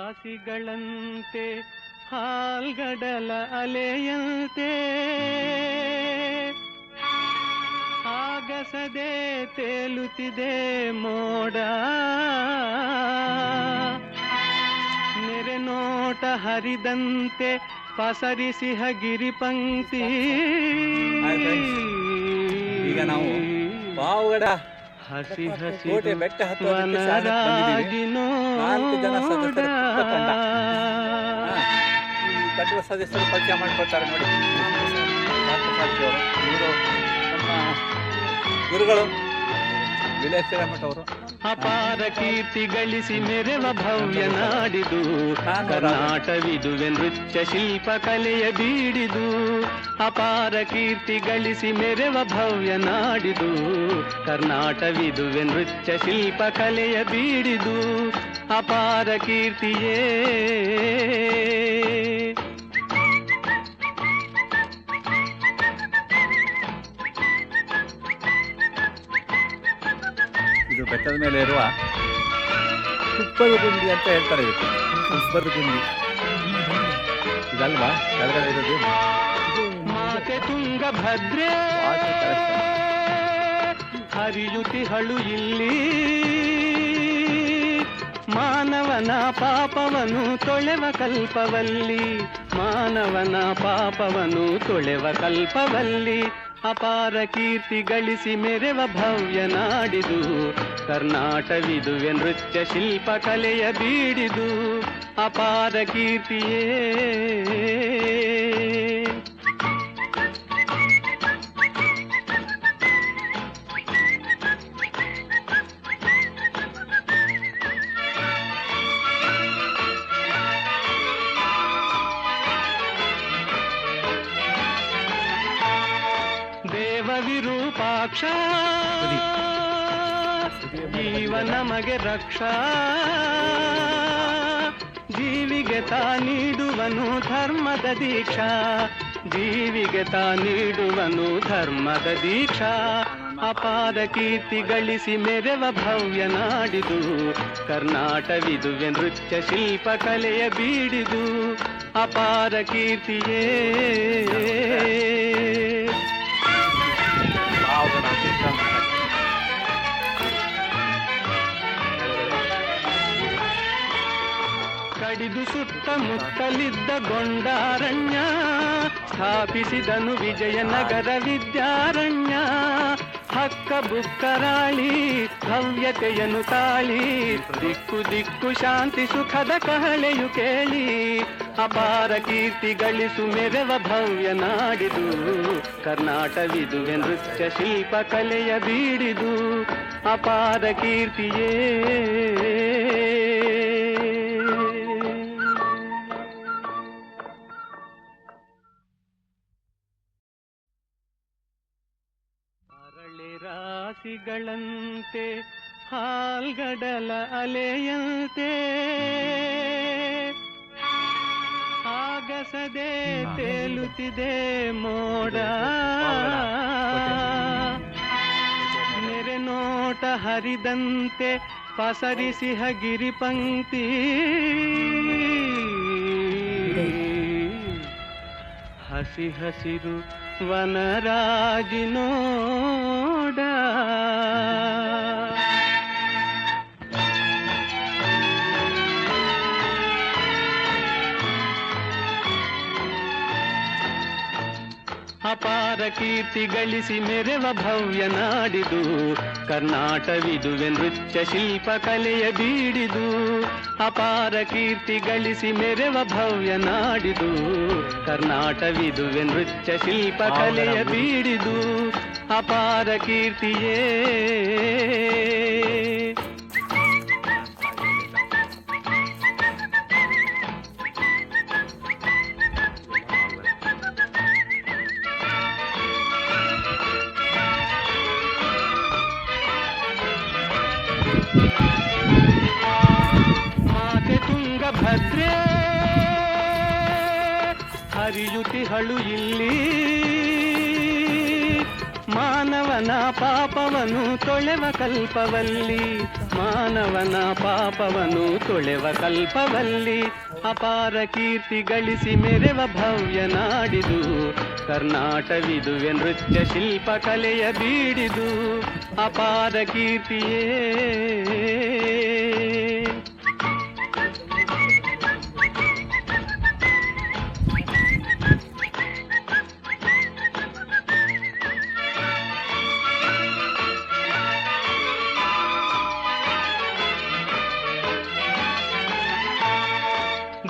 ರಾಶಿಗಳಂತೆ ಹಾಲ್ಗಡಲ ಅಲೆಯಂತೆ ಆಗಸದೆ ತೇಲುತ್ತಿದೆ ಮೋಡ, ನೆರೆ ನೋಟ ಹರಿದಂತೆ ಪಸರಿಸಿಹ ಗಿರಿಪಂಕ್ತಿ. ಈಗ ನಾವು ಪಾವಗಡ ಹಸಿ ಹಸಿ ಕೋಟೆ ಬೆಟ್ಟ ಹತ್ತುವುದಕ್ಕೆ ನಾಲ್ಕು ಜನ ಸದಸ್ಯರು ತಂಡದ ಸದಸ್ಯರು ಪರಿಚಯ ಮಾಡಿಕೊಡ್ತಾರೆ ನೋಡಿ. ಇವರು ನಮ್ಮ ಗುರುಗಳು ವಿಲೇಶ್ ಶ್ರೀರಾಮಠ ಅವರು. ಅಪಾರ ಕೀರ್ತಿ ಗಳಿಸಿ ಮೆರೆವ ಭವ್ಯ ನಾಡಿದು ಕರ್ನಾಟವಿದುವೆ ನೃತ್ಯ ಶಿಲ್ಪ ಕಲೆಯ ಬೀಡಿದು. ಅಪಾರ ಕೀರ್ತಿ ಗಳಿಸಿ ಮೆರೆವ ಭವ್ಯ ನಾಡಿದು ಕರ್ನಾಟವಿದುವೆ ನೃತ್ಯ ಶಿಲ್ಪ ಕಲೆಯ ಬೀಡಿದು. ಅಪಾರ ಕೀರ್ತಿಯೇ ಇದು ಬೆಟ್ಟದ ಮೇಲೆ ಇರುವ ತುಪ್ಪದ ಗುಂಡಿ ಅಂತ ಹೇಳ್ತಾರೆ. ಇದಕ್ಕೆ ತುಪ್ಪದ ಗುಂಡಿ ಇದಲ್ವಾ ಕೆಳಗಡೆ ಇರೋದು? ಮಾತೆ ತುಂಗಭದ್ರೆ ಹರಿಯುತಿಹಳು ಇಲ್ಲಿ, ಮಾನವನ ಪಾಪವನು ತೊಳೆವ ಕಲ್ಪವಲ್ಲಿ, ಮಾನವನ ಪಾಪವನು ತೊಳೆವ ಕಲ್ಪವಲ್ಲಿ. ಅಪಾರ ಕೀರ್ತಿ ಗಳಿಸಿ ಮೆರೆವ ಭವ್ಯ ನಾಡಿದು ಕರ್ನಾಟವಿದುವೆ ನೃತ್ಯ ಶಿಲ್ಪ ಕಲೆಯ ಬೀಡಿದು. ಅಪಾರ ಕೀರ್ತಿಯೇ ವಿರೂಪಾಕ್ಷ ಜೀವ ನಮಗೆ ರಕ್ಷಾ, ಜೀವಿಗೆ ತಾ ನೀಡುವನು ಧರ್ಮದ ದೀಕ್ಷಾ, ಜೀವಿಗೆ ತಾ ನೀಡುವನು ಧರ್ಮದ ದೀಕ್ಷಾ. ಅಪಾರ ಕೀರ್ತಿ ಗಳಿಸಿ ಮೆರೆವ ಭವ್ಯ ನಾಡಿದು ಕರ್ನಾಟವಿದುವೆ ನೃತ್ಯ ಶಿಲ್ಪ ಕಲೆಯ ಬೀಡಿದು. ಅಪಾರ ಕೀರ್ತಿಯೇ ಕಡಿದು ಸುತ್ತಮುತ್ತಲಿದ್ದ ಗೊಂಡಾರಣ್ಯ ಸ್ಥಾಪಿಸಿದನು ವಿಜಯನಗರ ವಿದ್ಯಾರಣ್ಯ. ಹಕ್ಕ ಬುಕ್ಕರಾಳಿ ಭವ್ಯತೆಯನ್ನು ತಾಳಿ ದಿಕ್ಕು ದಿಕ್ಕು ಶಾಂತಿ ಸುಖದ ಕಹಳೆಯು ಕೇಳಿ. ಅಪಾರ ಕೀರ್ತಿ ಗಳಿಸು ಮೆರೆವ ಭವ್ಯ ನಾಡಿದು ಕರ್ನಾಟವಿದುವೆ ನೃತ್ಯ ಶಿಲ್ಪ ಕಲೆಯ ಬೀಡಿದು. ಅಪಾರ ಕೀರ್ತಿಯೇ ರಾಶಿಗಳಂತೆ ಹಾಲ್ಗಡಲ ಅಲೆಯಂತೆ ಆಗಸದೆ ತೇಲುತ್ತಿದೆ ಮೋಡ, ನೆರೆ ನೋಟ ಹರಿದಂತೆ ಪಸರಿಸಿಹ ಗಿರಿಪಂಕ್ತಿ. ಹಸಿ ಹಸಿರು ವನರಾಜಿನೋಡ, ಅಪಾರ ಕೀರ್ತಿ ಗಳಿಸಿ ಮೆರೆವ ಭವ್ಯ ನಾಡಿದು ಕರ್ನಾಟವಿದುವೆ ನೃತ್ಯ ಶಿಲ್ಪ ಕಲೆಯ ಬೀಡಿದು. ಅಪಾರ ಕೀರ್ತಿ ಗಳಿಸಿ ಮೆರೆವ ಭವ್ಯ ನಾಡಿದು ಕರ್ನಾಟವಿದುವೆ ನೃತ್ಯ ಶಿಲ್ಪ ಕಲೆಯ ಬೀಡಿದು. ಅಪಾರ ಕೀರ್ತಿಯೇ ಮಾತೆ ತುಂಗಭದ್ರೆ ಹರಿಯುತಿಹಳು ಇಲ್ಲಿ, ಮಾನವನ ಪಾಪವನು ತೊಳೆವ ಕಲ್ಪವಲ್ಲಿ, ಮಾನವ ಮಾನವನ ಪಾಪವನು ತೊಳೆವ ಕಲ್ಪವಲ್ಲಿ ಅಪಾರ ಕೀರ್ತಿ ಗಳಿಸಿ ಮೆರೆವ ಭವ್ಯ ನಾಡಿದು ಕರ್ನಾಟವಿದುವೆ ನೃತ್ಯ ಶಿಲ್ಪ ಕಲೆಯ ಬೀಡಿದು ಅಪಾರ ಕೀರ್ತಿಯೇ.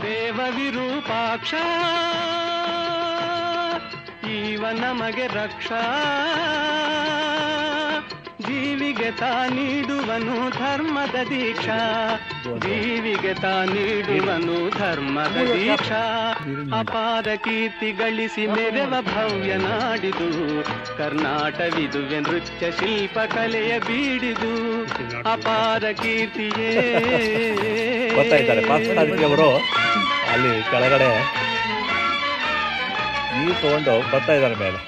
ದೇವ ವಿರೂಪಾಕ್ಷ ಈವ ನಮಗೆ ರಕ್ಷಾ ಜೀವಿಗೆ ತಾ ನೀಡುವನು ಧರ್ಮದ ದೀಕ್ಷಾ ಜೀವಿಗೆ ತಾ ನೀಡುವನು ಧರ್ಮದ ದೀಕ್ಷಾ ಅಪಾರ ಕೀರ್ತಿ ಗಳಿಸಿ ಮೆರೆವ ಭವ್ಯ ನಾಡಿದು ಕರ್ನಾಟವಿದುವೆ ನೃತ್ಯ ಶಿಲ್ಪ ಕಲೆಯ ಬೀಡಿದು ಅಪಾರ ಕೀರ್ತಿಯೇ. ಬರ್ತಾ ಇದ್ದಾರೆ ಪಾರ್ಶ್ವನಾಥ್ ಅವರು ಅಲ್ಲಿ ಕೆಳಗಡೆ ನೀರು ತಗೊಂಡು ಬರ್ತಾ ಇದ್ದಾರೆ ಮೇಲೆ.